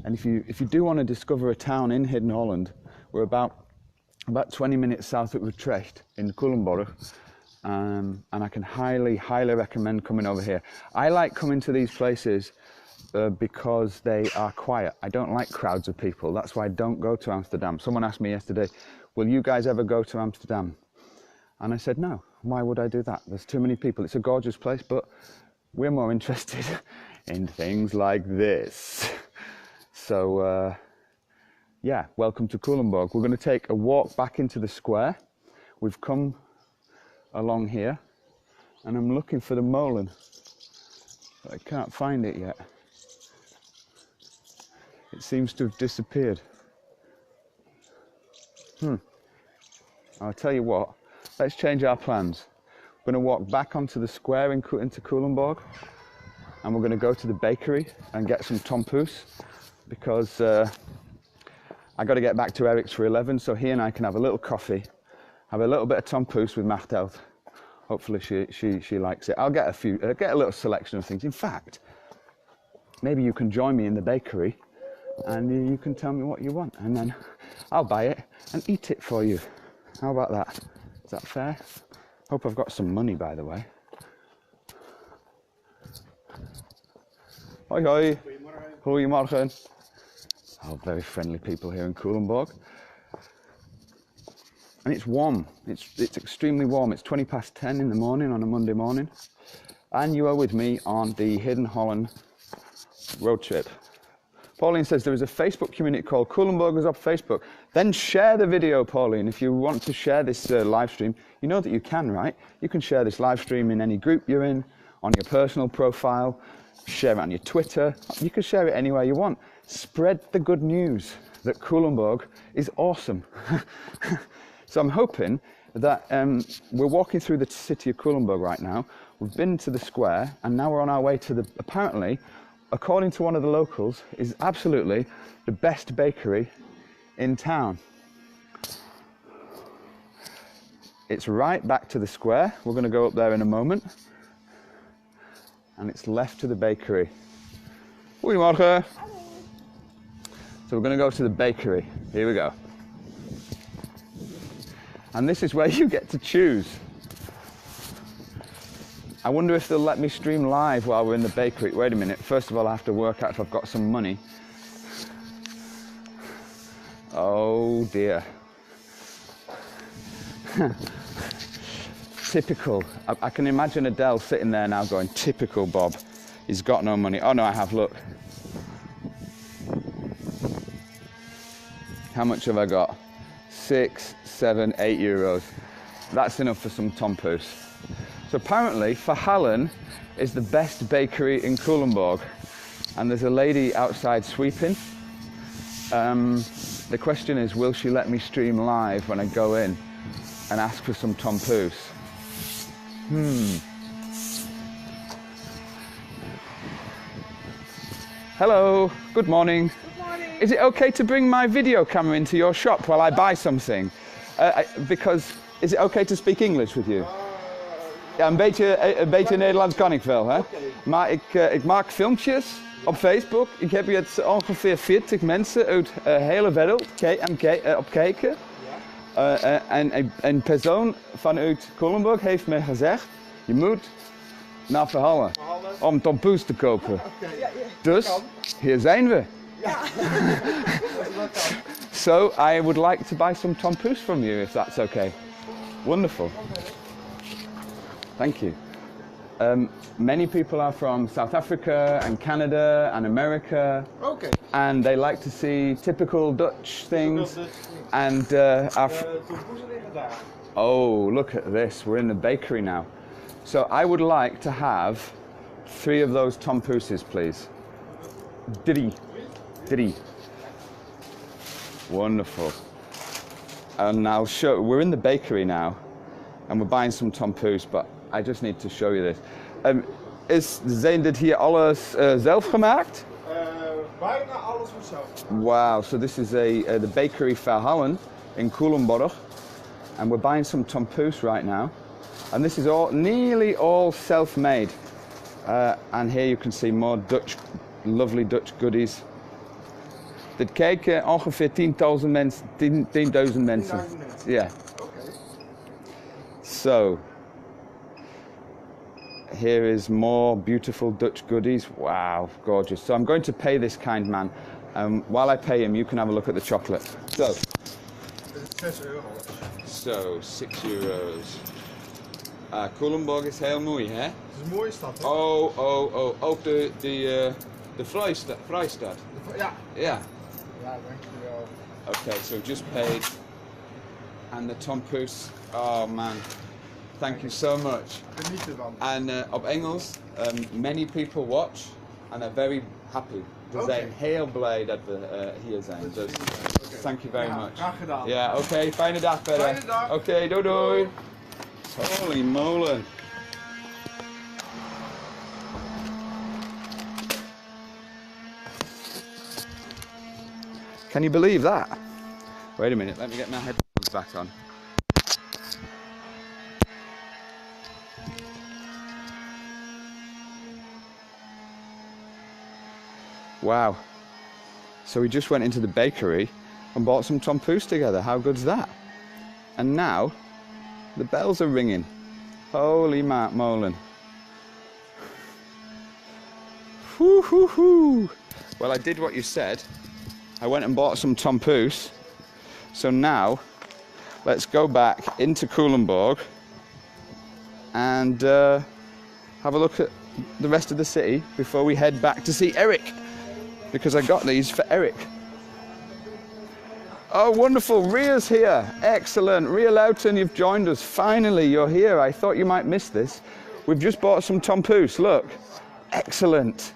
And if you do want to discover a town in Hidden Holland, we're about 20 minutes south of Utrecht in Culemborg. And I can highly recommend coming over here. I like coming to these places because they are quiet. I don't like crowds of people. That's why I don't go to Amsterdam. Someone asked me yesterday, will you guys ever go to Amsterdam? And I said, no, why would I do that? There's too many people. It's a gorgeous place, but we're more interested in things like this. So, yeah, welcome to Culemborg. We're going to take a walk back into the square. We've come along here, and I'm looking for the molen, but I can't find it yet. It seems to have disappeared. I'll tell you what, let's change our plans. We're going to walk back onto the square into Culemborg, and we're going to go to the bakery and get some tompoes, because I got to get back to Eric's for 11, so he and I can have a little coffee, have a little bit of tompoes with Machteld. Hopefully she likes it. I'll get a little selection of things. In fact, maybe you can join me in the bakery, and you can tell me what you want, and then I'll buy it and eat it for you. How about that? Is that fair? Hope I've got some money, by the way. Hoi hoi. Goedemorgen. Oh, very friendly people here in Culemborg. And it's warm. It's extremely warm. It's 20 past 10 in the morning on a Monday morning. And you are with me on the Hidden Holland Roadtrip. Pauline says there is a Facebook community called Culemborgers op Facebook. Then share the video, Pauline. If you want to share this live stream, you know that you can, right? You can share this live stream in any group you're in, on your personal profile, share it on your Twitter. You can share it anywhere you want. Spread the good news that Culemborg is awesome. So I'm hoping that we're walking through the city of Culemborg right now. We've been to the square, and now we're on our way to the, apparently, according to one of the locals, is absolutely the best bakery in town. It's right back to the square. We're going to go up there in a moment. And it's left to the bakery. Goedemorgen. So we're going to go to the bakery. Here we go. And this is where you get to choose. I wonder if they'll let me stream live while we're in the bakery. Wait a minute. First of all, I have to work out if I've got some money. Oh dear. Typical. I can imagine Adele sitting there now going, typical Bob. He's got no money. Oh no, I have, look. How much have I got? 6, 7, 8 euros. That's enough for some tompoes. So apparently, Verhallen is the best bakery in Culemborg. And there's a lady outside sweeping. The question is, will she let me stream live when I go in and ask for some tompoes? Hello, good morning. Good morning. Is it okay to bring my video camera into your shop while I buy something? Because, is it okay to speak English with you? Ja, een beetje Nederlands kan ik wel, hè? Okay. Maar ik maak filmpjes op Facebook. Ik heb jetzt ongeveer 40 mensen uit de hele wereld op kijken. Ja. En een persoon vanuit Culemborg heeft me gezegd, je moet naar Verhallen om tompoes te kopen. Okay. Ja, Dus, hier zijn we. So I would like to buy some tompoes from you, if that's okay. Wonderful. Thank you. Many people are from South Africa and Canada and America. Okay. And they like to see typical Dutch things. And oh, look at this. We're in the bakery now. So I would like to have 3 of those tompooses, please. Drie. Wonderful. And I'll show, we're in the bakery now, and we're buying some tompoes, but I just need to show you this. Zijn dit hier alles zelf gemaakt? Bijna alles wordt zelf. Wow, so this is the bakery Verhallen in Culemborg, and we're buying some tompoes right now. And this is nearly all self-made. And here you can see more lovely Dutch goodies. Dit kijken ongeveer 10.000 mensen, 10.000 mensen. Yeah. Okay. So, here is more beautiful Dutch goodies. Wow, gorgeous. So I'm going to pay this kind man. While I pay him, you can have a look at the chocolate. So, €6. so €6. Culemborg is heel mooi, hè? Het is een mooie stad, hè? Oh. Ook de Vrijstad. Ja. Yeah. Ja, dankjewel. Okay, so just paid. And the tompoes. Oh man, thank you so much. Geniet ervan. And op Engels, many people watch and are very happy. We zijn heel blij dat we hier zijn. Dus thank you very much. Graag gedaan. Ja, oké, fijne dag verder. Fijne dag. Oké, doei. Holy moly. Can you believe that? Wait a minute, let me get my headphones back on. Wow. So we just went into the bakery and bought some tompoes together. How good's that? And now the bells are ringing. Holy molen. Whoo hoo hoo. Well, I did what you said. I went and bought some tompoes. So now let's go back into Culemborg and have a look at the rest of the city before we head back to see Eric, because I got these for Eric. Oh, wonderful, Ria's here. Excellent. Ria Louten, you've joined us. Finally, you're here. I thought you might miss this. We've just bought some tompoes, look. Excellent.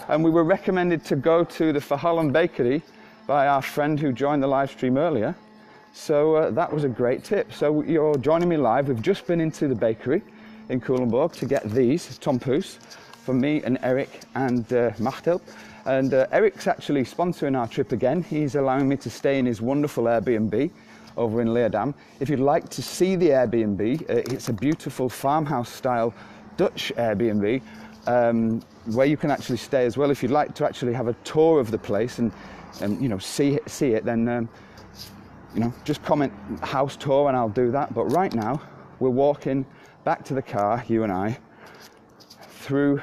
And we were recommended to go to the Verhallen Bakery by our friend who joined the live stream earlier. So that was a great tip. So you're joining me live. We've just been into the bakery in Culemborg to get these tompoes for me and Eric and Machtel. And Eric's actually sponsoring our trip again. He's allowing me to stay in his wonderful Airbnb over in Leerdam. If you'd like to see the Airbnb, it's a beautiful farmhouse style Dutch Airbnb where you can actually stay as well. If you'd like to actually have a tour of the place and you know, see it, then you know, just comment house tour and I'll do that. But right now we're walking back to the car, you and I, through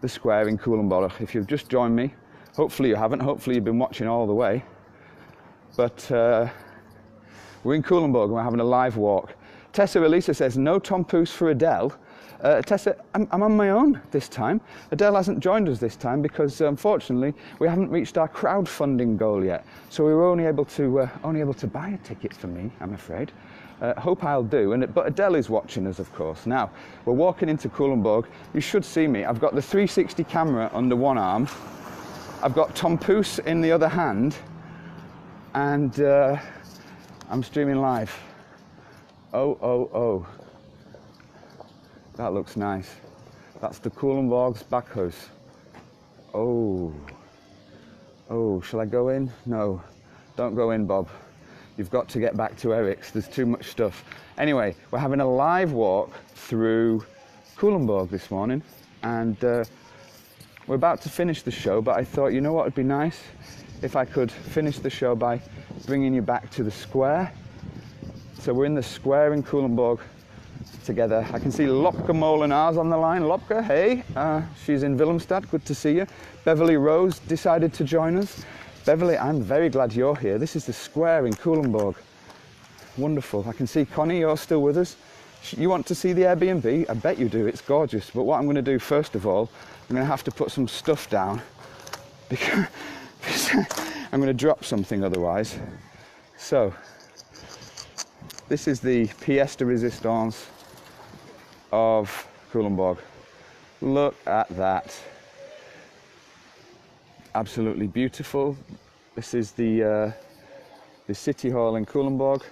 the square in Culemborg. If you've just joined me, hopefully you haven't, hopefully you've been watching all the way. But we're in Culemborg and we're having a live walk. Tessa Elisa says, no tompoes for Adele. Tessa, I'm on my own this time. Adele hasn't joined us this time because unfortunately we haven't reached our crowdfunding goal yet. So we were only able to buy a ticket for me, I'm afraid. Hope I'll do. But Adele is watching us, of course. Now, we're walking into Culemborg. You should see me. I've got the 360 camera under one arm. I've got tompoes in the other hand. And I'm streaming live. Oh. That looks nice. That's the Culemborg's Backhouse. Oh, shall I go in? No, don't go in, Bob. You've got to get back to Eric's. There's too much stuff. Anyway, we're having a live walk through Culemborg this morning, and we're about to finish the show, but I thought, you know what would be nice? If I could finish the show by bringing you back to the square. So we're in the square in Culemborg, together. I can see Lopke Molenaars on the line. Lopke, hey, she's in Willemstad, good to see you. Beverly Rose decided to join us. Beverly, I'm very glad you're here. This is the square in Culemborg. Wonderful. I can see Connie, you're still with us. You want to see the Airbnb? I bet you do, it's gorgeous. But what I'm going to do first of all, I'm going to have to put some stuff down because I'm going to drop something otherwise. So, this is the pièce de résistance of Culemborg. Look at that. Absolutely beautiful. This is the city hall in Culemborg.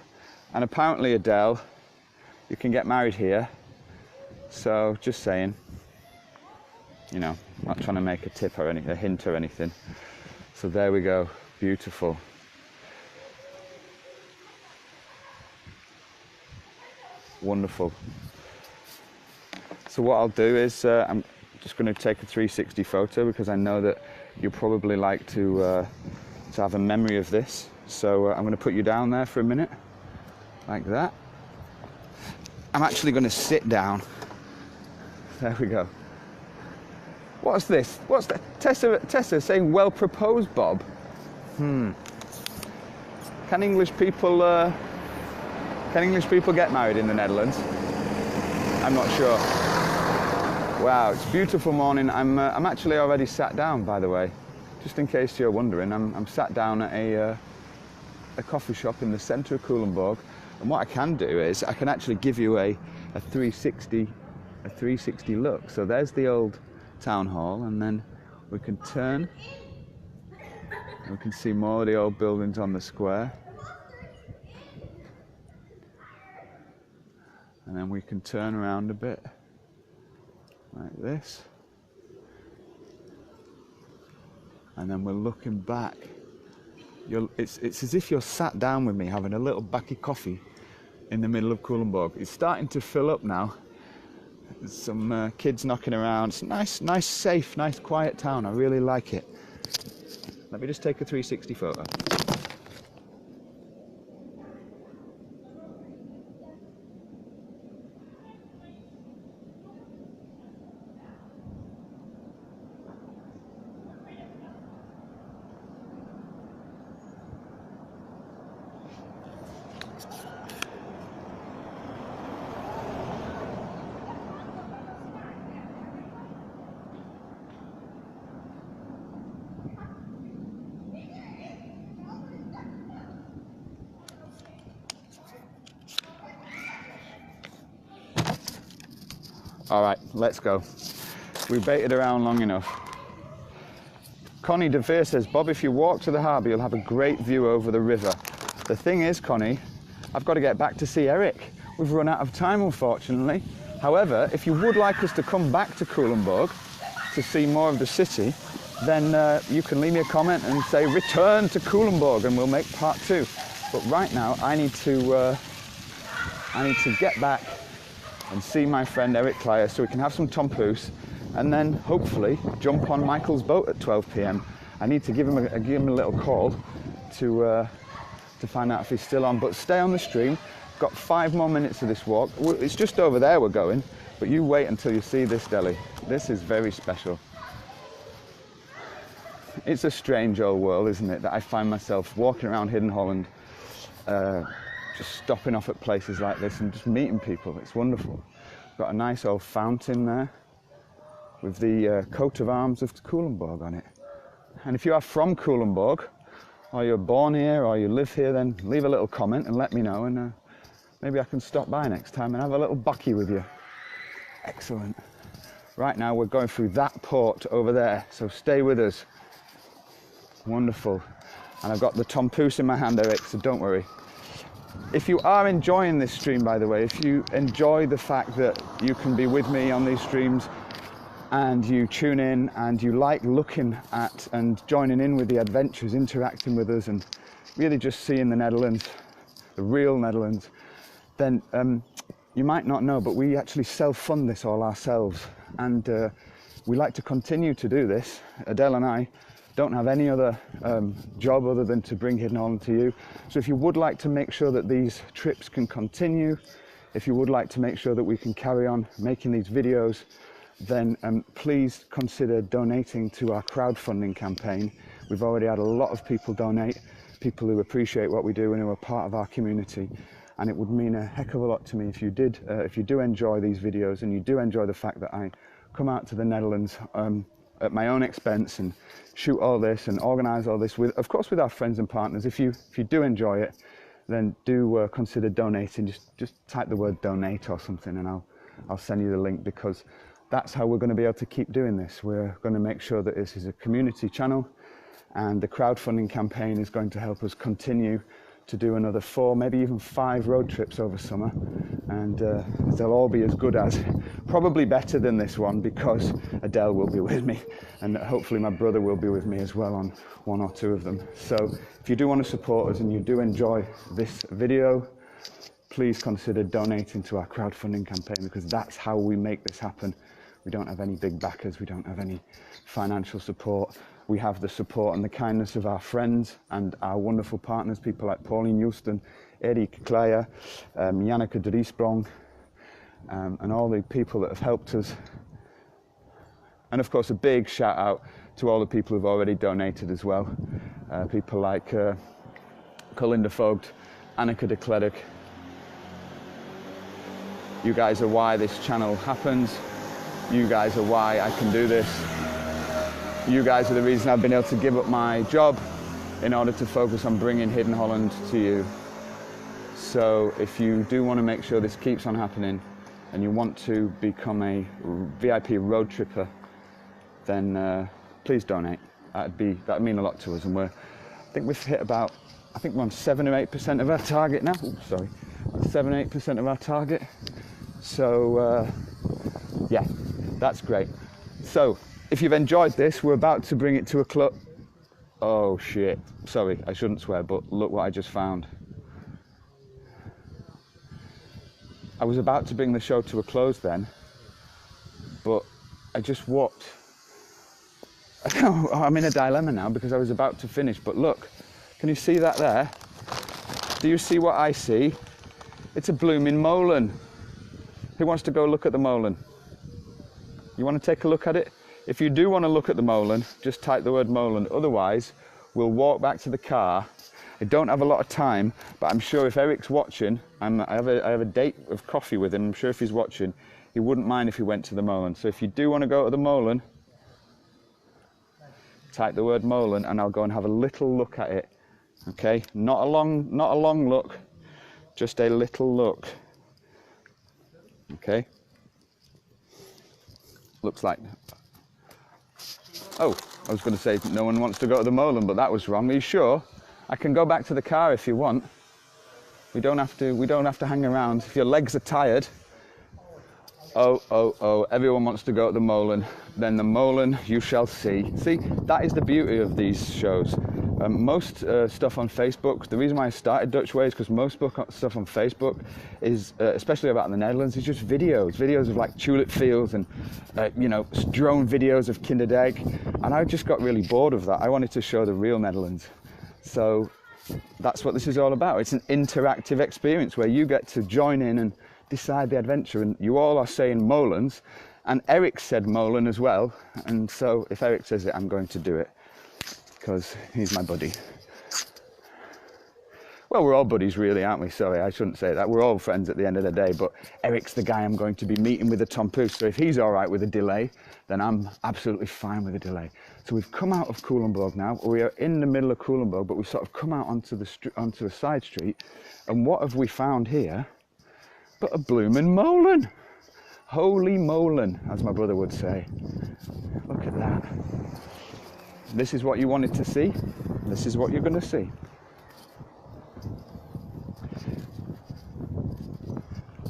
And apparently, Adele, you can get married here. So, just saying. You know, not trying to make a tip or a hint or anything. So there we go. Beautiful. Wonderful. So what I'll do is I'm just going to take a 360 photo because I know that you'll probably like to have a memory of this. So I'm going to put you down there for a minute, like that. I'm actually going to sit down. There we go. What's this? What's that? Tessa saying, well proposed, Bob. Can English people get married in the Netherlands? I'm not sure. Wow, it's a beautiful morning. I'm actually already sat down, by the way. Just in case you're wondering, I'm sat down at a coffee shop in the centre of Culemborg. And what I can do is I can actually give you a 360 look. So there's the old town hall, and then we can turn and we can see more of the old buildings on the square, and then we can turn around a bit like this, and then we're looking back. It's as if you're sat down with me having a little bakkie coffee in the middle of Culemborg. It's starting to fill up now. There's some kids knocking around. It's a nice, safe, nice, quiet town. I really like it. Let me just take a 360 photo. All right, let's go. We baited around long enough. Connie De Veer says, Bob, if you walk to the harbour, you'll have a great view over the river. The thing is, Connie, I've got to get back to see Eric. We've run out of time, unfortunately. However, if you would like us to come back to Culemborg to see more of the city, then you can leave me a comment and say, return to Culemborg, and we'll make part 2. But right now, I need to get back and see my friend Eric Klyer so we can have some tompoes and then hopefully jump on Michael's boat at 12 p.m. I need to give him a little call to find out if he's still on, but stay on the stream. Got 5 more minutes of this walk. It's just over there we're going, but you wait until you see this deli. This is very special. It's a strange old world, isn't it, that I find myself walking around Hidden Holland, just stopping off at places like this and just meeting people. It's wonderful. Got a nice old fountain there with the coat of arms of Culemborg on it. And if you are from Culemborg, or you're born here, or you live here, then leave a little comment and let me know, and maybe I can stop by next time and have a little bakkie with you. Excellent. Right now we're going through that port over there, so stay with us. Wonderful. And I've got the tompoes in my hand, Eric, so don't worry. If you are enjoying this stream, by the way, if you enjoy the fact that you can be with me on these streams and you tune in and you like looking at and joining in with the adventures, interacting with us and really just seeing the Netherlands, the real Netherlands, then you might not know, but we actually self-fund this all ourselves, and we like to continue to do this. Adele and I don't have any other job other than to bring Hidden Holland to you. So if you would like to make sure that these trips can continue, if you would like to make sure that we can carry on making these videos, then please consider donating to our crowdfunding campaign. We've already had a lot of people donate, people who appreciate what we do and who are part of our community. And it would mean a heck of a lot to me if you do enjoy these videos, and you do enjoy the fact that I come out to the Netherlands at my own expense and shoot all this and organise all this with, of course, with our friends and partners. If you do enjoy it, then do consider donating. Just type the word donate or something, and I'll send you the link, because that's how we're going to be able to keep doing this. We're going to make sure that this is a community channel, and the crowdfunding campaign is going to help us continue to do another 4, maybe even 5 road trips over summer, and they'll all be as good as, probably better than this one, because Adele will be with me, and hopefully my brother will be with me as well on 1 or 2 of them. So if you do want to support us and you do enjoy this video, please consider donating to our crowdfunding campaign, because that's how we make this happen. We don't have any big backers, we don't have any financial support. We have the support and the kindness of our friends and our wonderful partners, people like Pauline Houston, Erik Kleyer, Janneke Driesprong, and all the people that have helped us. And of course, a big shout out to all the people who've already donated as well. People like Colinda Vogt, Anneke de Klerk. You guys are why this channel happens. You guys are why I can do this. You guys are the reason I've been able to give up my job in order to focus on bringing Hidden Holland to you. So if you do want to make sure this keeps on happening, and you want to become a VIP road tripper, then please donate. That'd mean a lot to us. And I think we've hit about, I think we're on 7 or 8% of our target now. Oops, sorry, 7 or 8% of our target. So yeah, that's great. So if you've enjoyed this, we're about to bring it to a close. Oh shit, sorry, I shouldn't swear, but look what I just found. I was about to bring the show to a close then, but I just walked. I'm in a dilemma now, because I was about to finish, but look, can you see that there? Do you see what I see? It's a blooming molen. Who wants to go look at the molen? You want to take a look at it? If you do want to look at the molen, just type the word molen. Otherwise, we'll walk back to the car. I don't have a lot of time, but I'm sure if Eric's watching, I have a date of coffee with him. I'm sure if he's watching, he wouldn't mind if he went to the molen. So if you do want to go to the molen, type the word molen, and I'll go and have a little look at it. Okay, not a long look, just a little look. Okay, looks like. Oh, I was going to say no one wants to go to the molen, but that was wrong. Are you sure? I can go back to the car if you want. We don't have to hang around. If your legs are tired. Oh, everyone wants to go to the molen. Then the molen you shall see. See, that is the beauty of these shows. Most stuff on Facebook, the reason why I started Dutch Way is because most stuff on Facebook is, especially about the Netherlands, is just videos of like tulip fields and, drone videos of Kinderdijk. And I just got really bored of that. I wanted to show the real Netherlands. So that's what this is all about. It's an interactive experience where you get to join in and decide the adventure. And you all are saying molens. And Eric said molen as well. And so if Eric says it, I'm going to do it, because he's my buddy. Well, we're all buddies really, aren't we? Sorry, I shouldn't say that. We're all friends at the end of the day, but Eric's the guy I'm going to be meeting with the Tompoes. So if he's all right with a delay, then I'm absolutely fine with a delay. So we've come out of Culemborg now. We are in the middle of Culemborg, but we've sort of come out onto a side street. And what have we found here but a bloomin' molen? Holy molen, as my brother would say. Look at that. This is what you wanted to see. This is what you're going to see.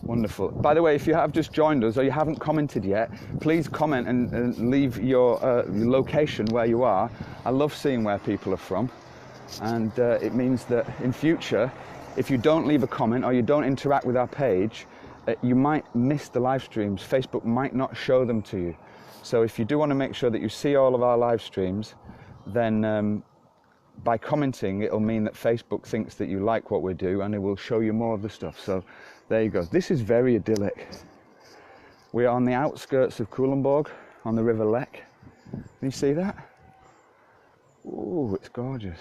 Wonderful. By the way, if you have just joined us or you haven't commented yet, please comment and leave your location where you are. I love seeing where people are from, and it means that in future, if you don't leave a comment or you don't interact with our page, you might miss the live streams. Facebook might not show them to you. So if you do want to make sure that you see all of our live streams, then by commenting, it'll mean that Facebook thinks that you like what we do, and it will show you more of the stuff. So there you go. This is very idyllic. We are on the outskirts of Culemborg on the River Lek. Can you see that? Ooh, it's gorgeous.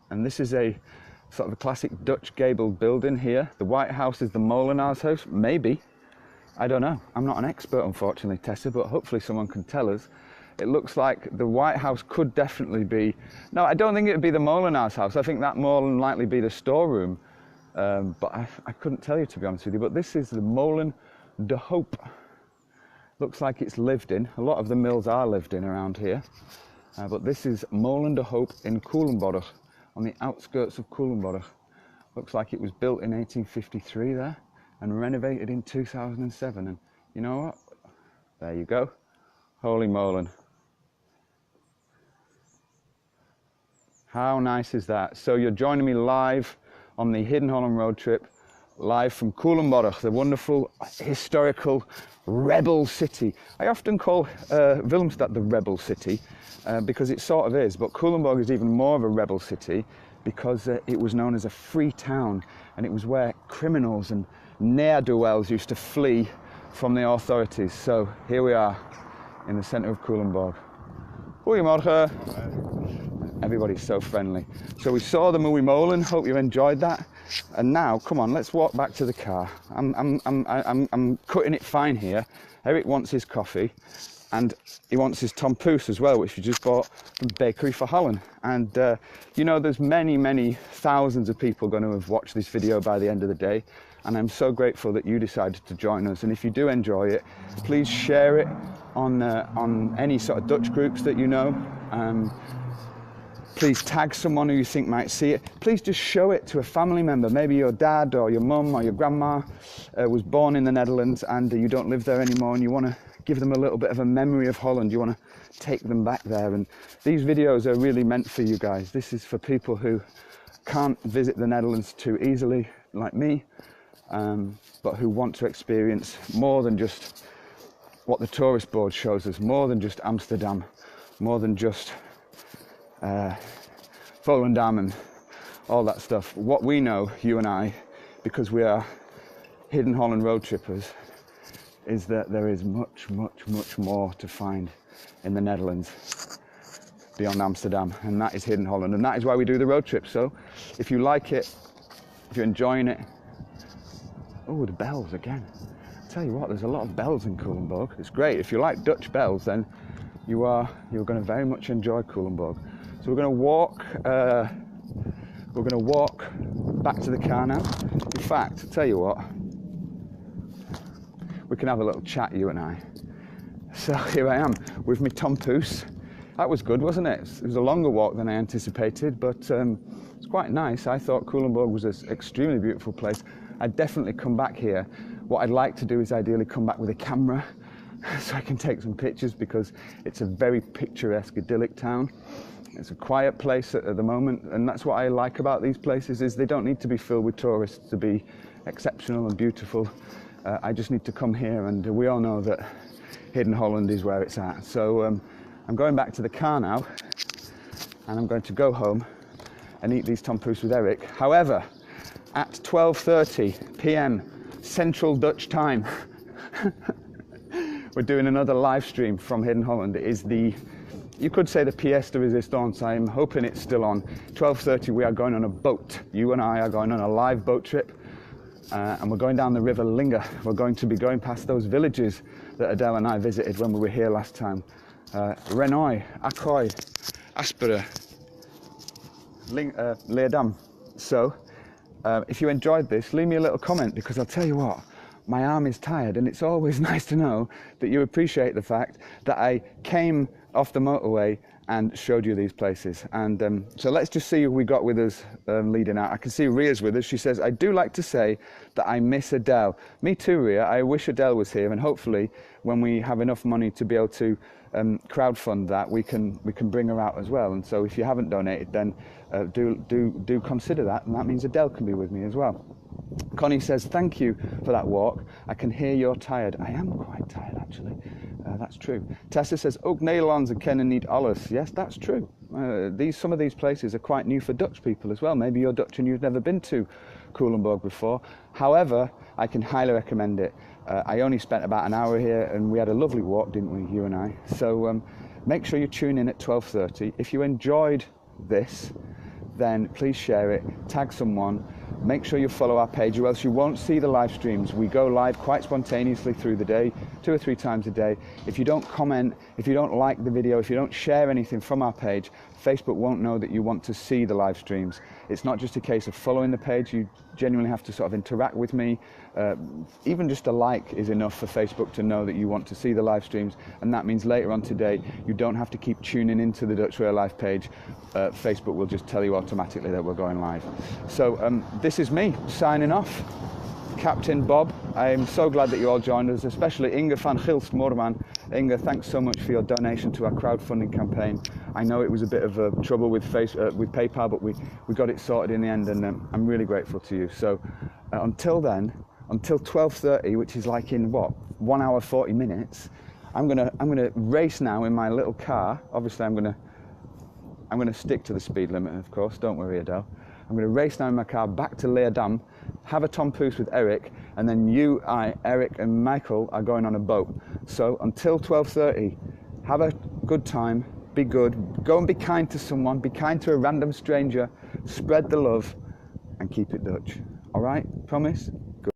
And this is a sort of a classic Dutch gabled building here. The White House is the Molenaar's house, maybe. I don't know. I'm not an expert, unfortunately, Tessa, but hopefully someone can tell us. It looks like the White House could definitely be... No, I don't think it would be the Molenaar's house. I think that more than likely be the storeroom. But I couldn't tell you, to be honest with you. But this is the Molen de Hoop. Looks like it's lived in. A lot of the mills are lived in around here. But this is Molen de Hoop in Culemborg, on the outskirts of Culemborg. Looks like it was built in 1853 there and renovated in 2007. And you know what? There you go. Holy molen. How nice is that? So you're joining me live on the Hidden Holland Road Trip, live from Culemborg, the wonderful historical rebel city. I often call Willemstad the rebel city because it sort of is, but Culemborg is even more of a rebel city because it was known as a free town, and it was where criminals and ne'er-do-wells used to flee from the authorities. So here we are in the centre of Culemborg. Goedemorgen. Everybody's so friendly. So we saw the Mooie Molen. Hope you enjoyed that. And now, come on, let's walk back to the car. I'm cutting it fine here. Eric wants his coffee, and he wants his tompoes as well, which he just bought from Bakery for Holland. And you know, there's many thousands of people going to have watched this video by the end of the day, and I'm so grateful that you decided to join us. And if you do enjoy it, please share it on any sort of Dutch groups that you know. Please tag someone who you think might see it. Please just show it to a family member. Maybe your dad or your mum or your grandma was born in the Netherlands and you don't live there anymore, and you want to give them a little bit of a memory of Holland. You want to take them back there. And these videos are really meant for you guys. This is for people who can't visit the Netherlands too easily, like me, but who want to experience more than just what the tourist board shows us, more than just Amsterdam, more than just Volendam and all that stuff. What we know, you and I, because we are Hidden Holland Road Trippers, is that there is much more to find in the Netherlands beyond Amsterdam, and that is Hidden Holland, and that is why we do the road trip. So if you like it, if you're enjoying it... Oh, the bells again. I tell you what, there's a lot of bells in Culemborg. It's great. If you like Dutch bells, then you're going to very much enjoy Culemborg. So we're going to walk back to the car now. In fact, I'll tell you what, we can have a little chat, you and I. So here I am with my tompoes. That was good, wasn't it? It was a longer walk than I anticipated, but it's quite nice. I thought Culemborg was an extremely beautiful place. I'd definitely come back here. What I'd like to do is ideally come back with a camera so I can take some pictures, because it's a very picturesque, idyllic town. It's a quiet place at the moment, and that's what I like about these places, is they don't need to be filled with tourists to be exceptional and beautiful. I just need to come here, and we all know that Hidden Holland is where it's at. So I'm going back to the car now, and I'm going to go home and eat these tompoes with Eric. However, at 12:30 p.m. Central Dutch time, we're doing another live stream from Hidden Holland. It is you could say the pièce de résistance. I'm hoping it's still on. 12:30 we are going on a boat. You and I are going on a live boat trip, and we're going down the River Linge. We're going to be going past those villages that Adele and I visited when we were here last time. Renoy, Akkoy, Asperen, Leerdam. So if you enjoyed this, leave me a little comment, because I'll tell you what, my arm is tired, and it's always nice to know that you appreciate the fact that I came off the motorway and showed you these places. And so let's just see who we got with us leading out. I can see Ria's with us. She says, I do like to say that I miss Adele. Me too, Ria. I wish Adele was here, and hopefully when we have enough money to be able to crowdfund that, we can bring her out as well. And so if you haven't donated, then do consider that, and that means Adele can be with me as well. Connie says, thank you for that walk. I can hear you're tired. I am quite tired, actually. That's true. Tessa says, ook Nederlandse kennen niet alles. Yes, that's true. Some of these places are quite new for Dutch people as well. Maybe you're Dutch and you've never been to Culemborg before. However, I can highly recommend it. I only spent about an hour here and we had a lovely walk, didn't we, you and I? So make sure you tune in at 12:30. If you enjoyed this, then please share it, tag someone, make sure you follow our page or else you won't see the live streams. We go live quite spontaneously through the day, 2 or 3 times a day. If you don't comment, if you don't like the video, if you don't share anything from our page, Facebook won't know that you want to see the live streams. It's not just a case of following the page, you genuinely have to sort of interact with me. Even just a like is enough for Facebook to know that you want to see the live streams, and that means later on today you don't have to keep tuning into the Dutch Real Life page. Facebook will just tell you automatically that we're going live. So this is me signing off, Captain Bob. I am so glad that you all joined us, especially Inge van Gilst Moorman. Inge, thanks so much for your donation to our crowdfunding campaign. I know it was a bit of trouble with PayPal, but we got it sorted in the end, and I'm really grateful to you. So until then, until 12:30, which is like in what, 1 hour 40 minutes, I'm gonna race now in my little car. Obviously, I'm gonna stick to the speed limit, of course. Don't worry, Adele. I'm going to race now in my car back to Leerdam, have a tompoes with Eric, and then you, Eric, and Michael are going on a boat. So until 12:30, have a good time, be good, go and be kind to someone, be kind to a random stranger, spread the love, and keep it Dutch. All right? Promise?